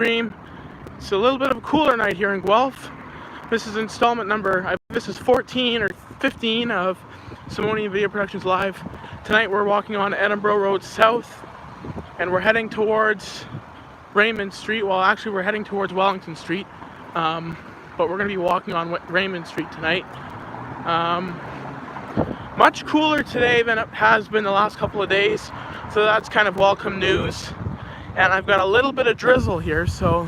stream. It's a little bit of a cooler night here in Guelph. This is installment number, this is 14 or 15 of Simonian Video Productions Live. Tonight we're walking on Edinburgh Road South and we're heading towards Raymond Street. Well, actually we're heading towards Wellington Street, but we're going to be walking on Raymond Street tonight. Much cooler today than it has been the last couple of days, so that's kind of welcome news. And I've got a little bit of drizzle here, so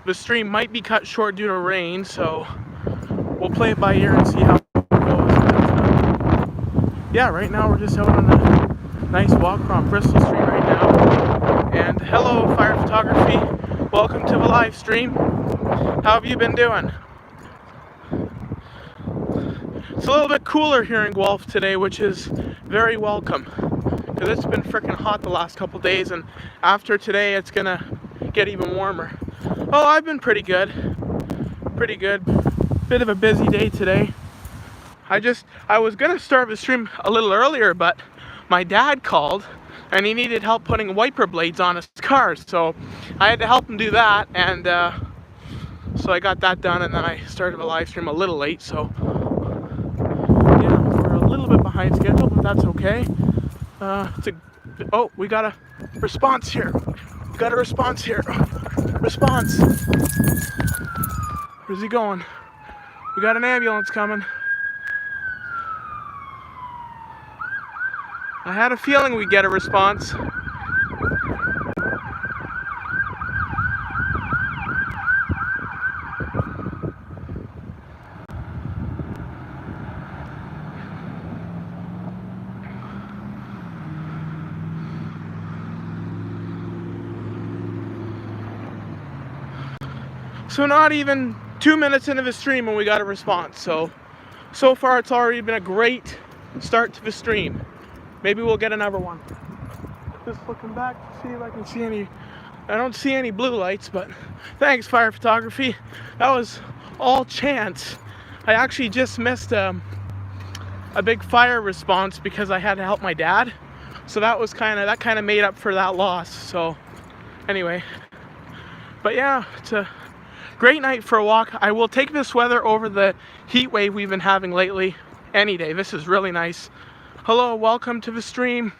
the stream might be cut short due to rain, so we'll play it by ear and see how it goes. Yeah, right now we're just out on a nice walk from Bristol Street right now. And hello, Fire Photography. Welcome to the live stream. How have you been doing? It's a little bit cooler here in Guelph today, which is very welcome, because it's been freaking hot the last couple days, and after today it's gonna get even warmer. Oh, I've been pretty good. Bit of a busy day today. I was gonna start the stream a little earlier, but my dad called and he needed help putting wiper blades on his car, so I had to help him do that, and so I got that done, and then I started the live stream a little late, so yeah, we're a little bit behind schedule, but that's okay. Oh, we got a response here. Response. Where's he going? We got an ambulance coming. I had a feeling we'd get a response. So not even 2 minutes into the stream and we got a response. So far it's already been a great start to the stream. Maybe we'll get another one. Just looking back to see if I can see any. I don't see any blue lights, but thanks, Fire Photography. That was all chance. I actually just missed a big fire response because I had to help my dad. So that kind of made up for that loss. So anyway, but yeah, it's a great night for a walk. I will take this weather over the heat wave we've been having lately any day. This is really nice. Hello, welcome to the stream.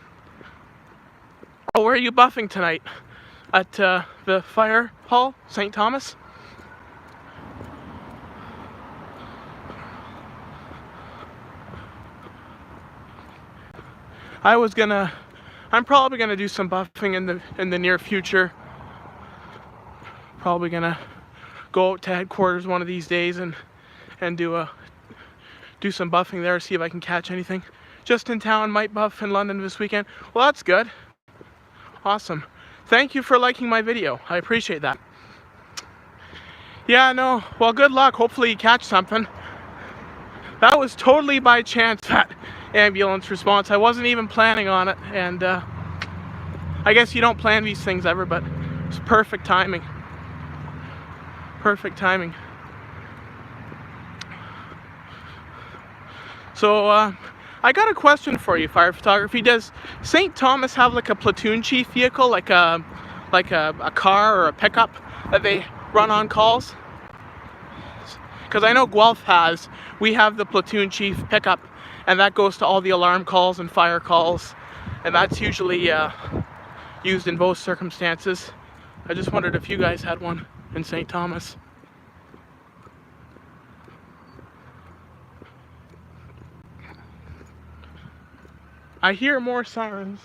Oh, where are you buffing tonight? At the fire hall, St. Thomas? I'm probably gonna do some buffing in the near future. Probably gonna go out to headquarters one of these days and do some buffing there, see if I can catch anything. Just in town, might buff in London this weekend. Well, that's good. Awesome. Thank you for liking my video. I appreciate that. Yeah, no, well, good luck. Hopefully you catch something. That was totally by chance, that ambulance response. I wasn't even planning on it, and I guess you don't plan these things ever, but it's perfect timing. Perfect timing. So I got a question for you, Fire Photography. Does St. Thomas have like a platoon chief vehicle, like a car or a pickup that they run on calls? Because I know Guelph has. We have the platoon chief pickup, and that goes to all the alarm calls and fire calls, and that's usually used in both circumstances. I just wondered if you guys had one in St. Thomas. I hear more sirens,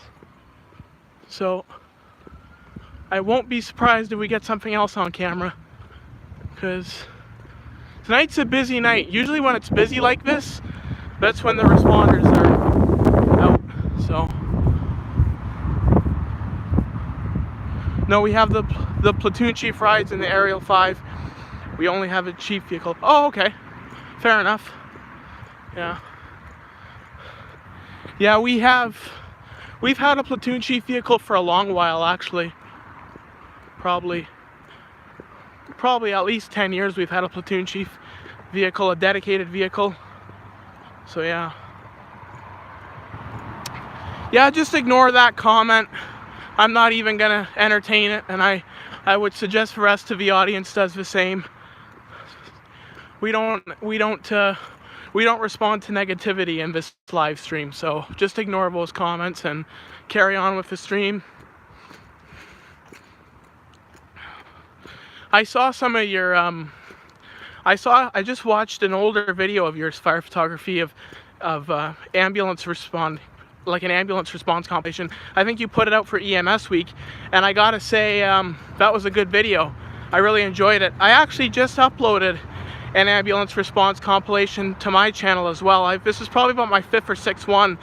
so I won't be surprised if we get something else on camera, because tonight's a busy night. Usually when it's busy like this, that's when the responders are out. So no, we have the platoon chief rides in the Aerial 5. We only have a chief vehicle. Oh, okay, fair enough. Yeah, we've had a platoon chief vehicle for a long while, actually. Probably at least 10 years we've had a platoon chief vehicle, a dedicated vehicle. So yeah, just ignore that comment. I'm not even gonna entertain it, and I I would suggest for us to the audience does the same. We don't respond to negativity in this live stream, so just ignore those comments and carry on with the stream. I saw some of your I just watched an older video of yours, fire photography of ambulance respond, like an ambulance response compilation. I think you put it out for EMS week, and I gotta say that was a good video. I really enjoyed it. I actually just uploaded an ambulance response compilation to my channel as well. This is probably about my 5th or 6th one,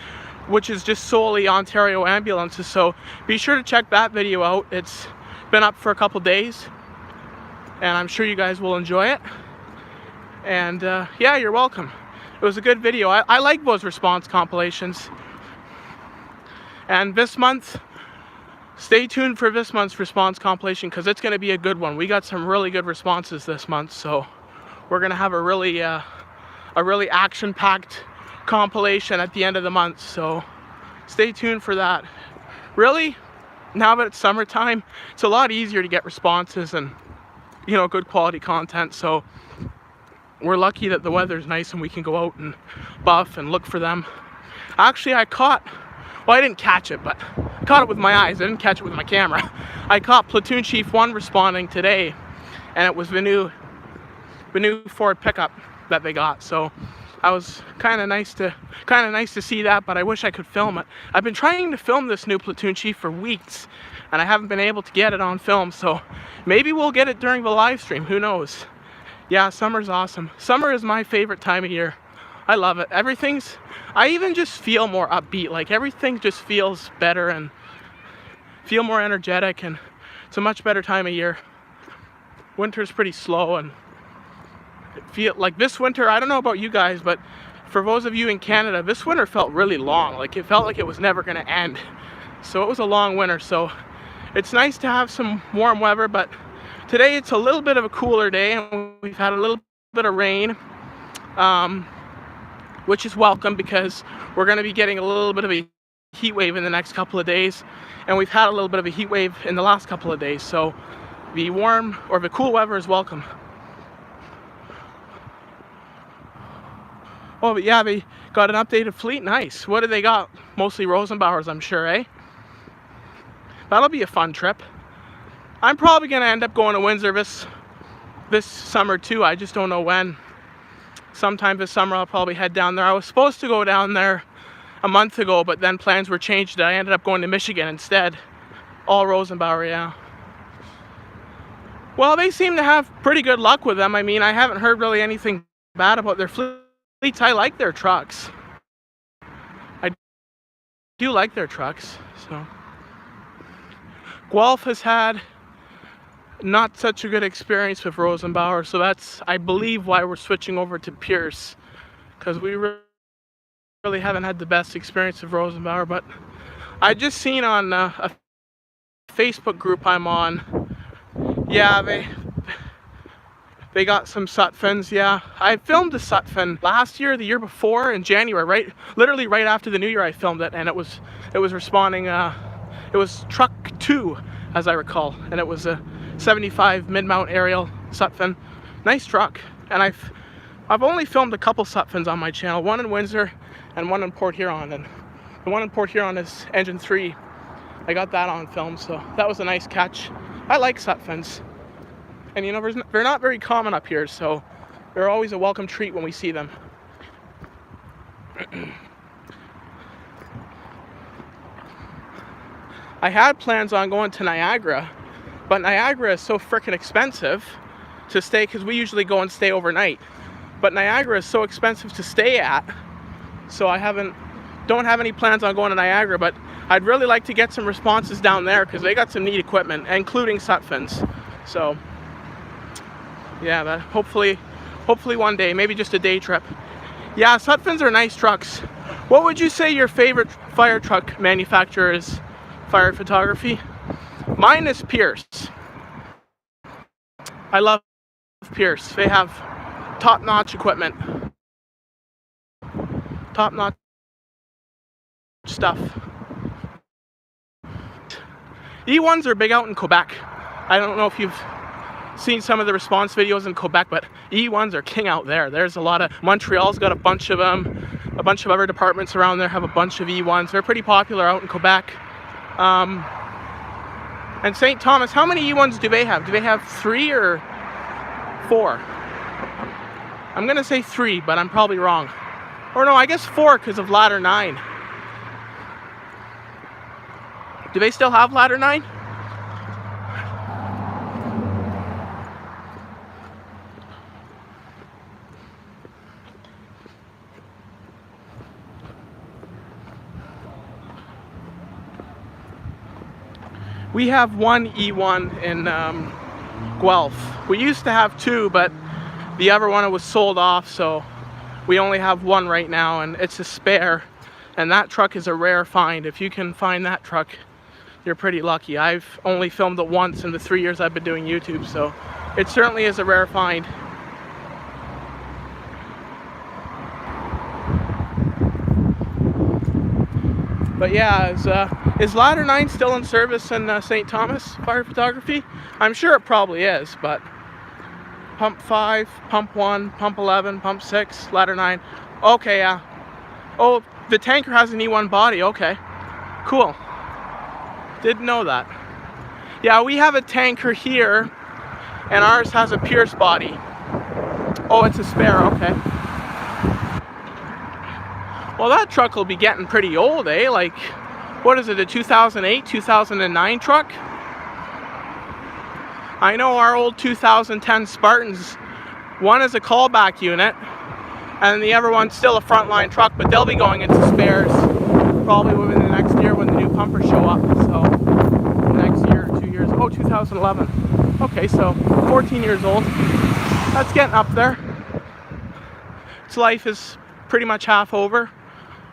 which is just solely Ontario ambulances, so be sure to check that video out. It's been up for a couple days, and I'm sure you guys will enjoy it. And yeah, you're welcome. It was a good video. I like those response compilations. And this month, stay tuned for this month's response compilation, because it's going to be a good one. We got some really good responses this month, so we're going to have a really action-packed compilation at the end of the month. So stay tuned for that. Really, now that it's summertime, it's a lot easier to get responses and, you know, good quality content. So we're lucky that the weather's nice and we can go out and buff and look for them. Actually, I didn't catch it, but I caught it with my eyes. I didn't catch it with my camera. I caught Platoon Chief 1 responding today, and it was the new Ford pickup that they got. So I was kind of nice to see that, but I wish I could film it. I've been trying to film this new Platoon Chief for weeks, and I haven't been able to get it on film. So maybe we'll get it during the live stream. Who knows? Yeah, summer's awesome. Summer is my favorite time of year. I love it. I even just feel more upbeat. Like, everything just feels better and feel more energetic, and it's a much better time of year. Winter's pretty slow, and feel like this winter, I don't know about you guys, but for those of you in Canada, this winter felt really long. Like, it felt like it was never going to end. So it was a long winter. So it's nice to have some warm weather, but today it's a little bit of a cooler day, and we've had a little bit of rain, which is welcome, because we're going to be getting a little bit of a heat wave in the next couple of days, and we've had a little bit of a heat wave in the last couple of days, so the warm or the cool weather is welcome. Oh, but yeah, they got an updated fleet. Nice. What do they got? Mostly Rosenbauers, I'm sure, eh? That'll be a fun trip. I'm probably going to end up going to Windsor this summer too. I just don't know when. Sometime this summer I'll probably head down there. I was supposed to go down there a month ago, but then plans were changed. I ended up going to Michigan instead. All Rosenbauer, yeah. Well, they seem to have pretty good luck with them. I mean, I haven't heard really anything bad about their fleets. I like their trucks. I do like their trucks. So Guelph has had not such a good experience with Rosenbauer, so that's, I believe, why we're switching over to Pierce, because we really haven't had the best experience with Rosenbauer. But I just seen on a Facebook group I'm on, yeah, they got some Sutphens. Yeah, I filmed a Sutphen last year, the year before, in January, literally right after the new year I filmed it, and it was responding, it was truck 2, as I recall, and it was a 75 mid-mount aerial Sutphen. Nice truck. And I've only filmed a couple Sutphens on my channel, one in Windsor and one in Port Huron, and the one in Port Huron is engine 3. I got that on film, so that was a nice catch. I like Sutphens, and you know, they're not very common up here, so they're always a welcome treat when we see them. I had plans on going to Niagara, but Niagara is so freaking expensive to stay, because we usually go and stay overnight. But Niagara is so expensive to stay at, so I don't have any plans on going to Niagara, but I'd really like to get some responses down there, because they got some neat equipment, including Sutphens. So yeah, that hopefully one day, maybe just a day trip. Yeah, Sutphens are nice trucks. What would you say your favorite fire truck manufacturer is? Fire photography? Mine is Pierce. I love Pierce. They have top-notch equipment. Top-notch stuff. E1s are big out in Quebec. I don't know if you've seen some of the response videos in Quebec, but E1s are king out there. There's a lot of, Montreal's got a bunch of them. A bunch of other departments around there have a bunch of E1s. They're pretty popular out in Quebec. And St. Thomas, how many E1s do they have? Do they have 3 or 4? I'm gonna say 3, but I'm probably wrong. Or no, I guess 4 because of ladder 9. Do they still have ladder 9? We have one E1 in Guelph. We used to have 2, but the other one was sold off, so we only have 1 right now, and it's a spare. And that truck is a rare find. If you can find that truck, you're pretty lucky. I've only filmed it once in the 3 years I've been doing YouTube, so it certainly is a rare find. But yeah, is ladder 9 still in service in St. Thomas Fire Photography? I'm sure it probably is, but pump 5, pump 1, pump 11, pump 6, ladder 9. Okay, yeah. Oh, the tanker has an E1 body. Okay, cool. Didn't know that. Yeah, we have a tanker here, and ours has a Pierce body. Oh, it's a spare. Okay. Well, that truck will be getting pretty old, eh? Like, what is it, a 2008, 2009 truck? I know our old 2010 Spartans, one is a callback unit, and the other one's still a frontline truck, but they'll be going into spares probably within the next year when the new pumpers show up. So, the next year or 2 years. Oh, 2011. Okay, so 14 years old. That's getting up there. Its life is pretty much half over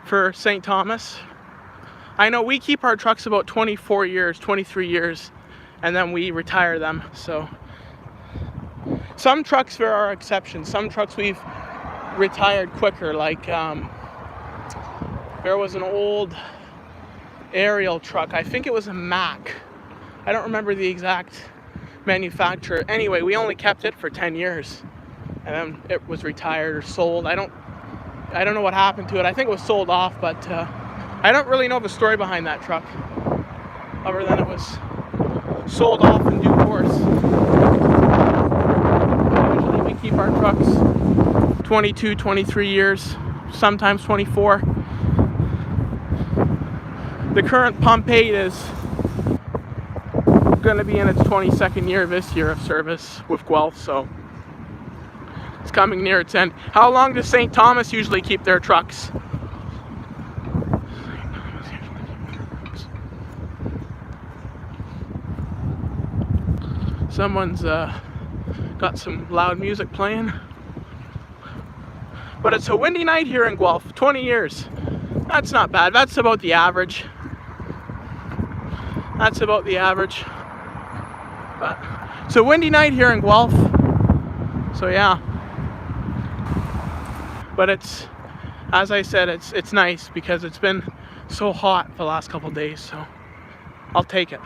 for St. Thomas. I know we keep our trucks about 24 years, 23 years, and then we retire them. So some trucks, there are exceptions. Some trucks we've retired quicker, like there was an old aerial truck. I think it was a Mack. I don't remember the exact manufacturer. Anyway, we only kept it for 10 years, and then it was retired or sold. I don't know what happened to it. I think it was sold off, but I don't really know the story behind that truck, other than it was sold off in due course. Usually we keep our trucks 22, 23 years, sometimes 24. The current Pump 8 is going to be in its 22nd year this year of service with Guelph, so it's coming near its end. How long does St. Thomas usually keep their trucks? Someone's got some loud music playing. But it's a windy night here in Guelph. 20 years. That's not bad. That's about the average. That's about the average. But it's a windy night here in Guelph. So yeah. But it's, as I said, it's nice because it's been so hot the last couple of days, so I'll take it.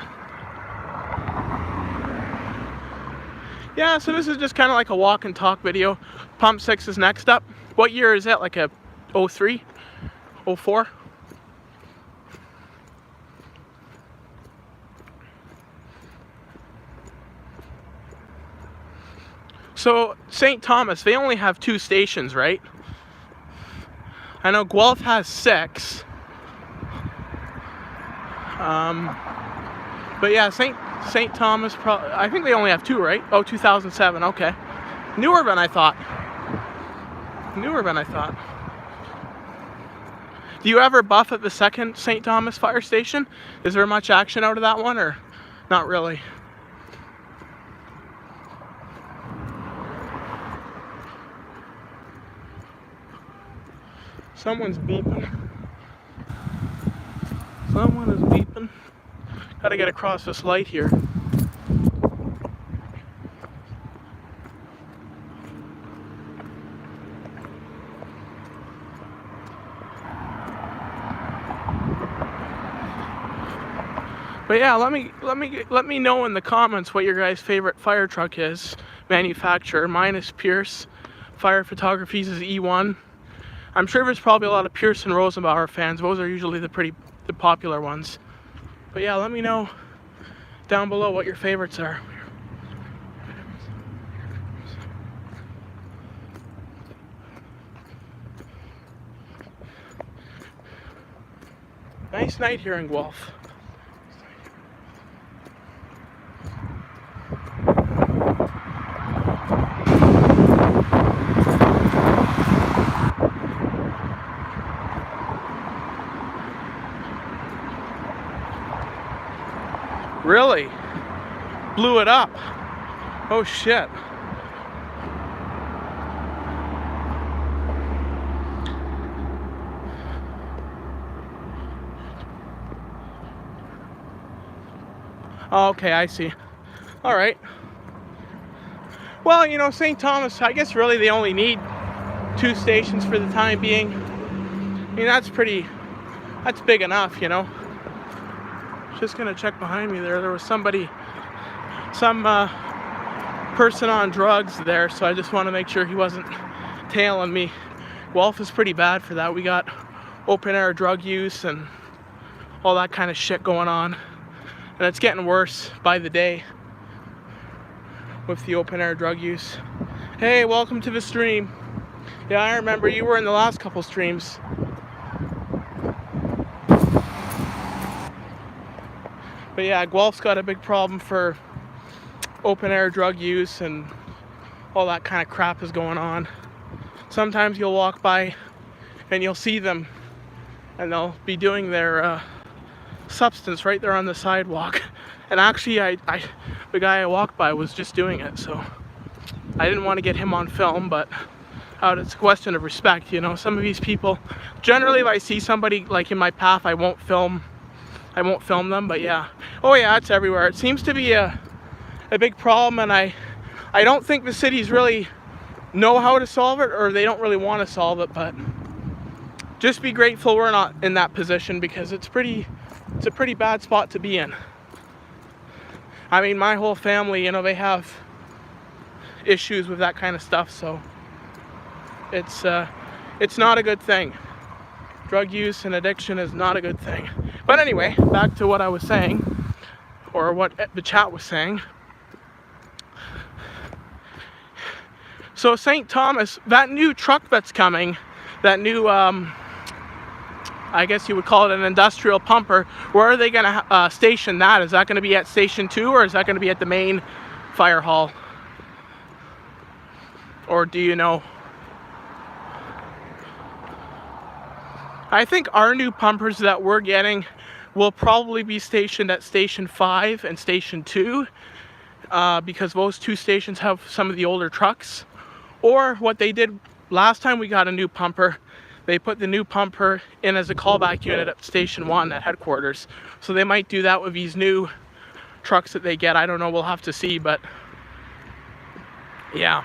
Yeah, so this is just kind of like a walk and talk video. Pump 6 is next up. What year is it? Like a 03? 04? So St. Thomas, they only have 2 stations, right? I know Guelph has 6. But yeah, St. Thomas, I think they only have 2, right? Oh, 2007, okay. Newer than I thought. Do you ever buff at the second St. Thomas fire station? Is there much action out of that one, or not really? Someone's beeping. Someone is beeping. Gotta get across this light here. But yeah, let me know in the comments what your guys' favorite fire truck is, manufacturer. Mine is Pierce. Fire Photography's is E1. I'm sure there's probably a lot of Pierce and Rosenbauer fans. Those are usually the popular ones. But yeah, let me know down below what your favorites are. Nice night here in Guelph. Really? Blew it up. Oh shit. Oh, okay, I see. All right. Well, you know, St. Thomas, I guess really they only need 2 stations for the time being. I mean, that's big enough, you know. Just gonna check behind me there. There was some person on drugs there, so I just want to make sure he wasn't tailing me. Guelph is pretty bad for that. We got open air drug use and all that kind of shit going on. And it's getting worse by the day with the open air drug use. Hey, welcome to the stream. Yeah, I remember you were in the last couple streams. But yeah, Guelph's got a big problem for open air drug use and all that kind of crap is going on. Sometimes you'll walk by and you'll see them and they'll be doing their substance right there on the sidewalk. And actually the guy I walked by was just doing it, so I didn't want to get him on film, but it's a question of respect, you know. Some of these people, generally if I see somebody like in my path, I won't film them, but yeah. Oh yeah, it's everywhere. It seems to be a big problem, and I don't think the cities really know how to solve it, or they don't really want to solve it, but just be grateful we're not in that position, because it's a pretty bad spot to be in. I mean, my whole family, you know, they have issues with that kind of stuff, so it's not a good thing. Drug use and addiction is not a good thing. But anyway, back to what I was saying, or what the chat was saying. So St. Thomas, that new truck that's coming, that new, I guess you would call it an industrial pumper, where are they going to station that? Is that going to be at Station 2, or is that going to be at the main fire hall? Or do you know? I think our new pumpers that we're getting will probably be stationed at Station 5 and Station 2, because those 2 stations have some of the older trucks. Or what they did last time we got a new pumper, they put the new pumper in as a callback unit at Station 1 at headquarters. So they might do that with these new trucks that they get. I don't know, we'll have to see, but yeah.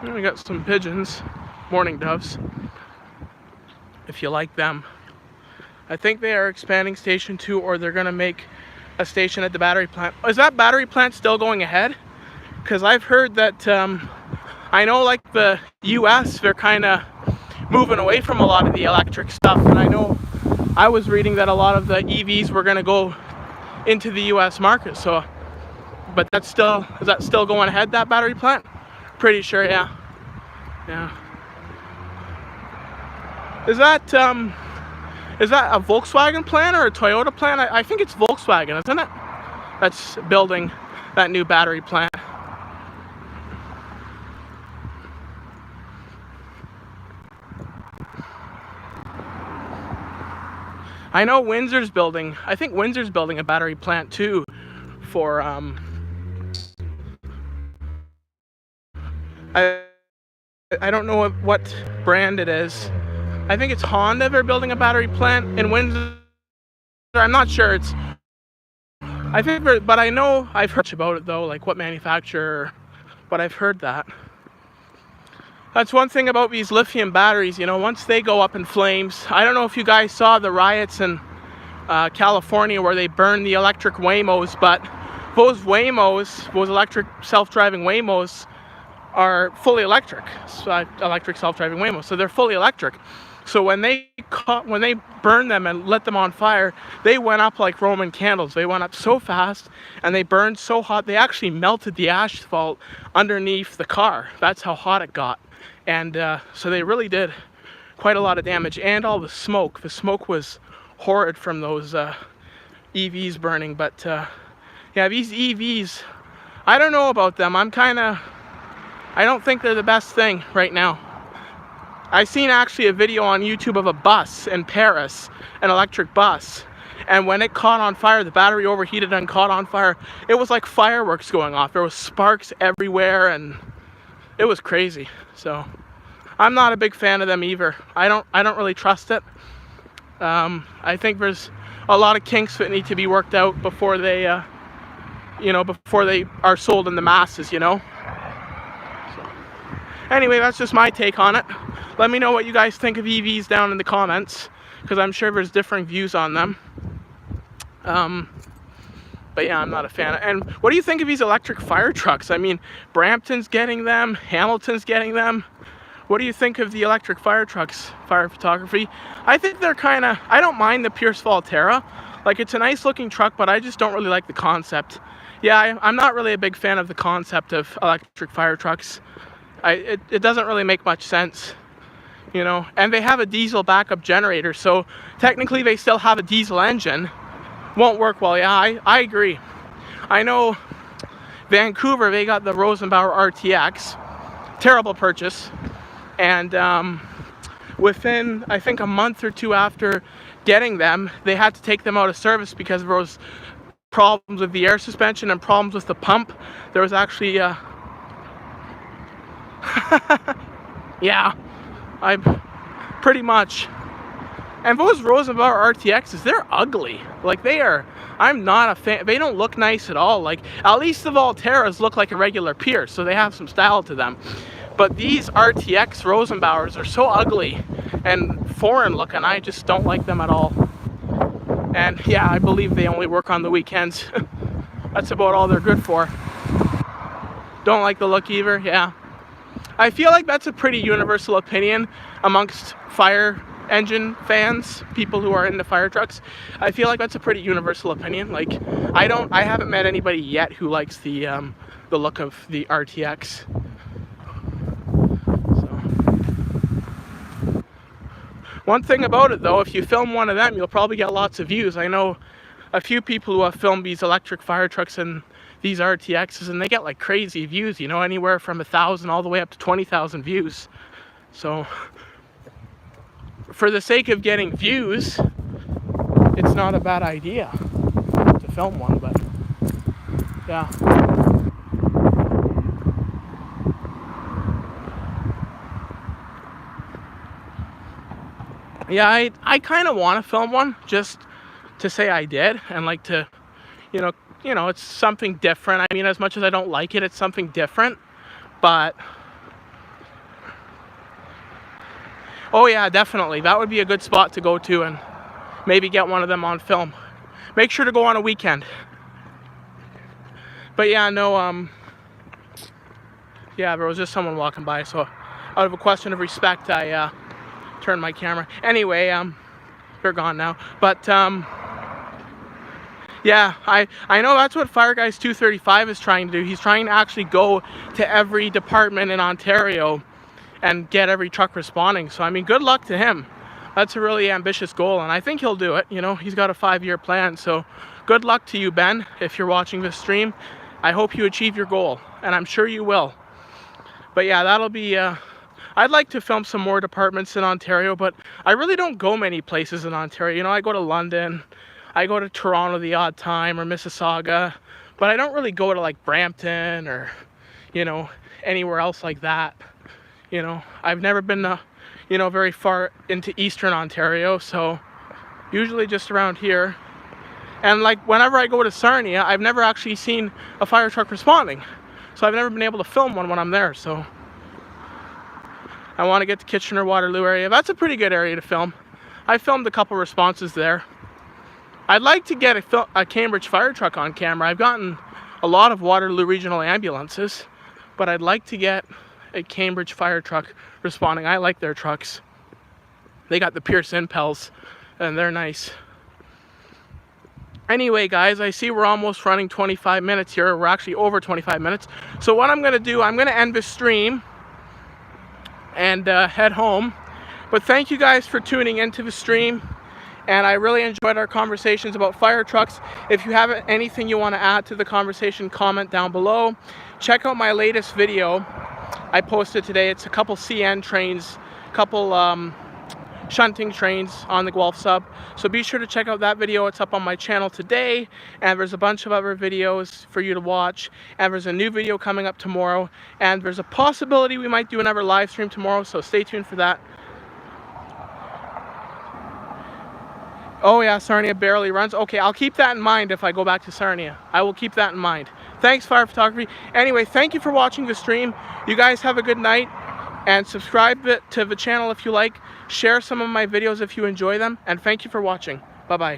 And we got some pigeons, mourning doves, if you like them. I think they are expanding Station 2, or they're gonna make a station at the battery plant. Is that battery plant still going ahead? Because I've heard that, I know like the US, they're kind of moving away from a lot of the electric stuff, and I know I was reading that a lot of the EVs were gonna go into the US market, so, but is that still going ahead, that battery plant? Pretty sure, yeah. Yeah. Is that a Volkswagen plant or a Toyota plant? I think it's Volkswagen, isn't it? That's building that new battery plant. I know Windsor's building, I think Windsor's building a battery plant too for, I don't know what brand it is. I think it's Honda. They're building a battery plant in Windsor. I'm not sure. But I know I've heard about it though, like what manufacturer. But I've heard that. That's one thing about these lithium batteries, you know, once they go up in flames. I don't know if you guys saw the riots in California where they burned the electric Waymos, but those Waymos, those electric self-driving Waymos, are fully electric, so electric self-driving Waymos, so they're fully electric. So when they burned them and lit them on fire, they went up like Roman candles. They went up so fast and they burned so hot, they actually melted the asphalt underneath the car. That's how hot it got. And so they really did quite a lot of damage. And all the smoke was horrid from those EVs burning. But yeah, these EVs, I don't know about them. I don't think they're the best thing right now. I seen actually a video on YouTube of a bus in Paris, an electric bus, and when it caught on fire, the battery overheated and caught on fire. It was like fireworks going off. There was sparks everywhere and it was crazy. So I'm not a big fan of them either. I don't really trust it. I think there's a lot of kinks that need to be worked out before they before they are sold in the masses, you know. So, anyway, that's just my take on it. Let me know what you guys think of EVs down in the comments, because I'm sure there's different views on them. But yeah, I'm not a fan. And what do you think of these electric fire trucks? I mean, Brampton's getting them, Hamilton's getting them. What do you think of the electric fire trucks, fire photography? I think they're I don't mind the Pierce Volterra. Like, it's a nice looking truck, but I just don't really like the concept. Yeah, I'm not really a big fan of the concept of electric fire trucks. It doesn't really make much sense, you know. And they have a diesel backup generator, so technically they still have a diesel engine. Won't work well. Yeah, I agree. I know Vancouver, they got the Rosenbauer RTX. Terrible purchase. And within, I think, a month or two after getting them, they had to take them out of service because there was problems with the air suspension and problems with the pump. There was actually yeah, I pretty much. And those Rosenbauer RTXs, they're ugly. Like, I'm not a fan. They don't look nice at all. Like, at least the Volterras look like a regular Pierce, so they have some style to them. But these RTX Rosenbauers are so ugly and foreign looking. I just don't like them at all. And yeah, I believe they only work on the weekends. That's about all they're good for. Don't like the look either. Yeah. I feel like that's a pretty universal opinion amongst fire engine fans, people who are into fire trucks. I feel like that's a pretty universal opinion. Like, I haven't met anybody yet who likes the look of the RTX. So, one thing about it though, if you film one of them, you'll probably get lots of views. I know a few people who have filmed these electric fire trucks and these RTXs, and they get like crazy views, you know, anywhere from 1,000 all the way up to 20,000 views. So for the sake of getting views, it's not a bad idea to film one, but yeah. Yeah, I kind of want to film one just to say I did, and like to, you know, it's something different. I mean, as much as I don't like it, it's something different. But oh yeah, definitely. That would be a good spot to go to and maybe get one of them on film. Make sure to go on a weekend. But yeah, no, yeah, there was just someone walking by, so out of a question of respect, I turned my camera. Anyway, they're gone now. But yeah, I know that's what Fire Guys 235 is trying to do. He's trying to actually go to every department in Ontario and get every truck responding. So I mean, good luck to him. That's a really ambitious goal, and I think he'll do it. You know, he's got a 5-year plan. So good luck to you, Ben, if you're watching this stream. I hope you achieve your goal, and I'm sure you will. But yeah, that'll be I'd like to film some more departments in Ontario, but I really don't go many places in Ontario. You know, I go to London, I go to Toronto the odd time, or Mississauga, but I don't really go to like Brampton or, you know, anywhere else like that. You know, I've never been you know, very far into Eastern Ontario, so usually just around here. And like whenever I go to Sarnia, I've never actually seen a fire truck responding, so I've never been able to film one when I'm there. So I want to get to Kitchener-Waterloo area. That's a pretty good area to film. I filmed a couple responses there. I'd like to get a Cambridge fire truck on camera. I've gotten a lot of Waterloo Regional ambulances, but I'd like to get a Cambridge fire truck responding. I like their trucks. They got the Pierce Impels, and they're nice. Anyway, guys, I see we're almost running 25 minutes here. We're actually over 25 minutes. So what I'm going to do, I'm going to end this stream and head home. But thank you guys for tuning into the stream. And I really enjoyed our conversations about fire trucks. If you have anything you want to add to the conversation, comment down below. Check out my latest video I posted today. It's a couple CN trains, couple shunting trains on the Guelph sub. So be sure to check out that video. It's up on my channel today, and there's a bunch of other videos for you to watch, and there's a new video coming up tomorrow, and there's a possibility we might do another live stream tomorrow, so stay tuned for that. Oh yeah, Sarnia barely runs. Okay, I'll keep that in mind if I go back to Sarnia. I will keep that in mind. Thanks, Fire Photography. Anyway, thank you for watching the stream. You guys have a good night, and subscribe to the channel if you like. Share some of my videos if you enjoy them, and thank you for watching. Bye-bye.